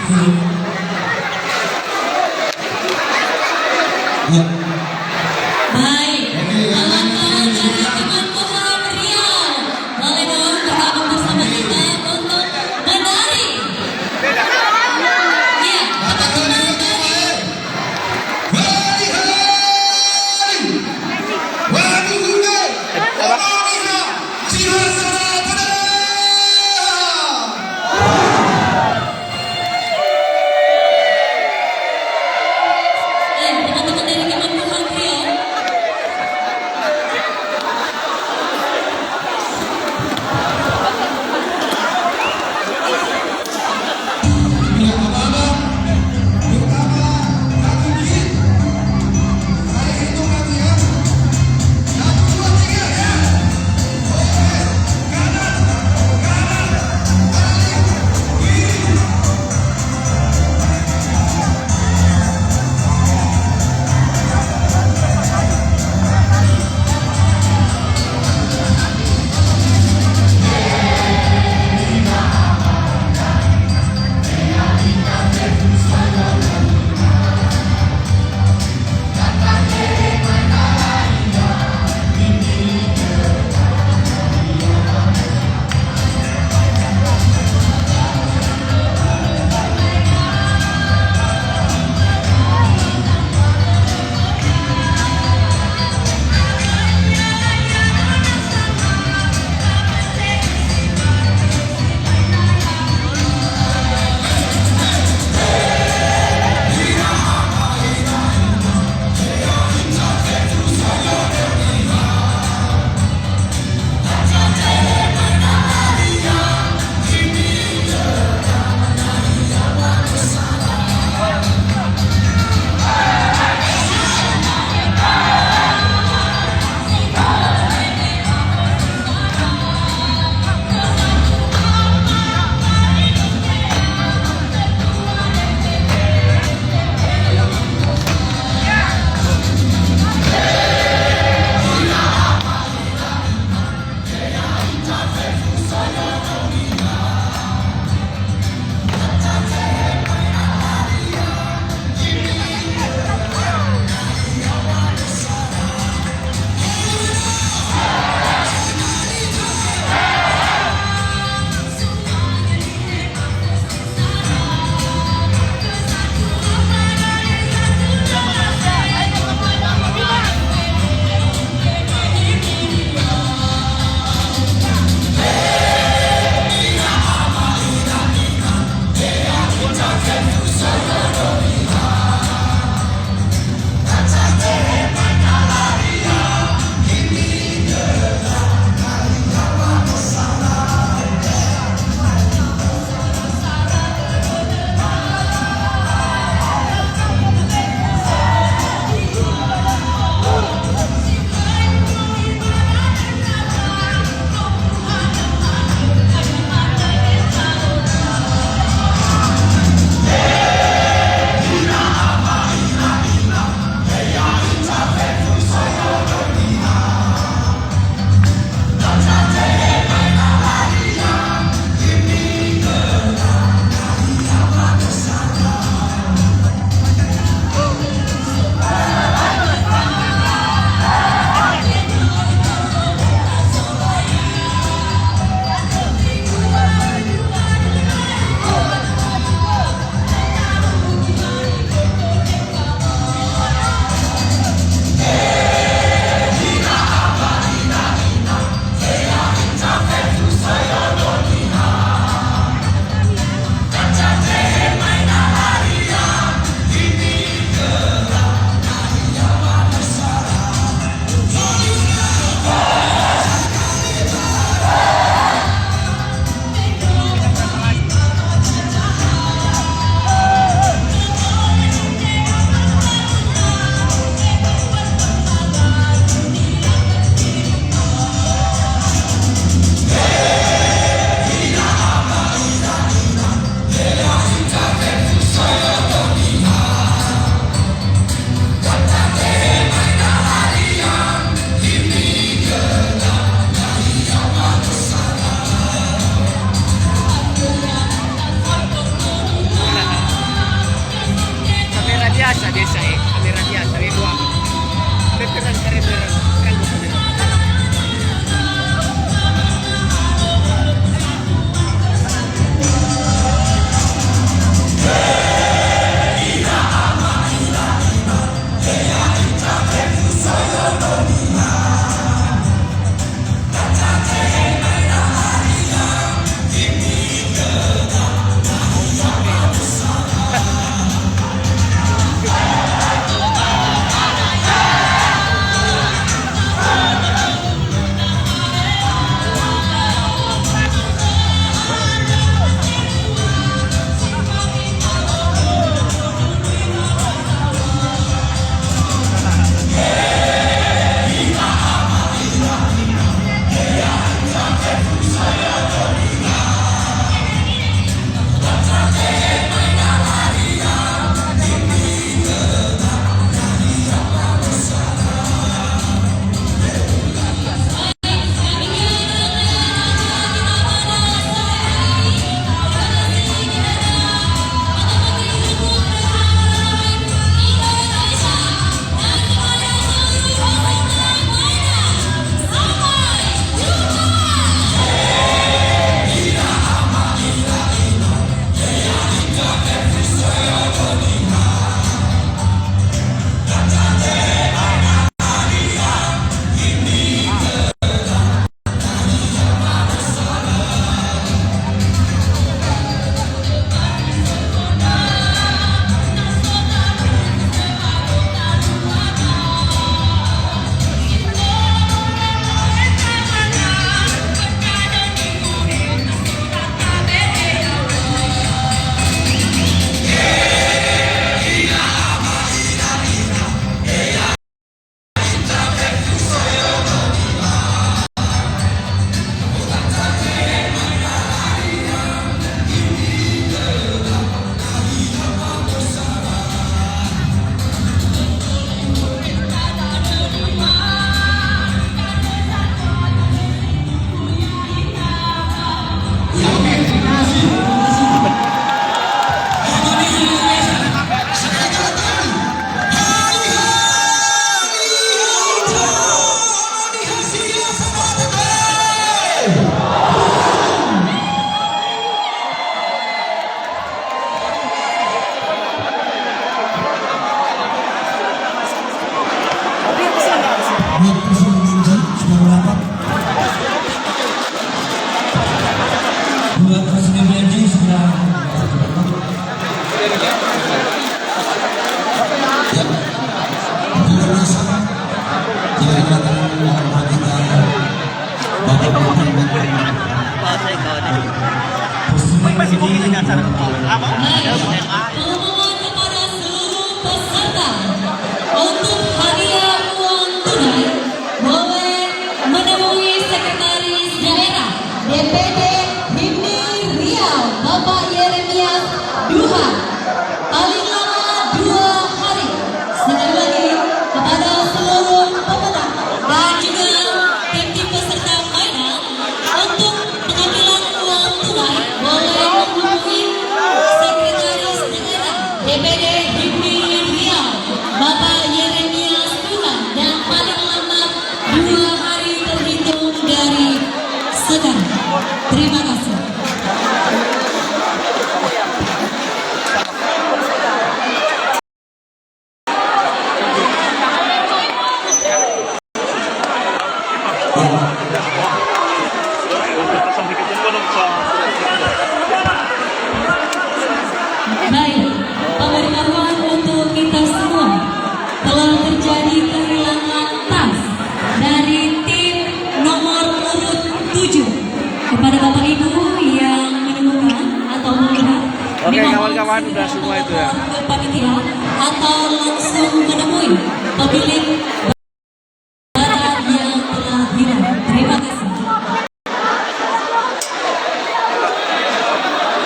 Baik, kawan-kawan dari teman Kolam Riau, boleh dong bergabung bersama kita untuk menari. Iya, teman-teman dari teman-teman dari Kementerian desa aliran dia dari dua veteran kariber kan bukan buat Presiden BNJ segera Pengumuman kepada seluruh peserta untuk hadiah uang tunai boleh menemui Sekretaris Daerah DPD HIMNI Riau Bapak Yeremias Duha paling lama 2 hari. Sekali lagi kepada seluruh pemenang dan juga tim peserta final untuk pengambilan uang tunai boleh menghubungi Sekretaris Daerah DPD HIMNI Riau Bapak Yeremias Duha dan paling lama 2 hari terhitung dari sekarang. Terima kasih. Baik, pemberitahuan untuk kita semua. Telah terjadi kehilangan tas dari tim nomor urut 7. Kepada Bapak Ibu yang menemukan atau melihat, Oke, kawan-kawan udah semua itu ya. Panitia atau langsung menemui pemilik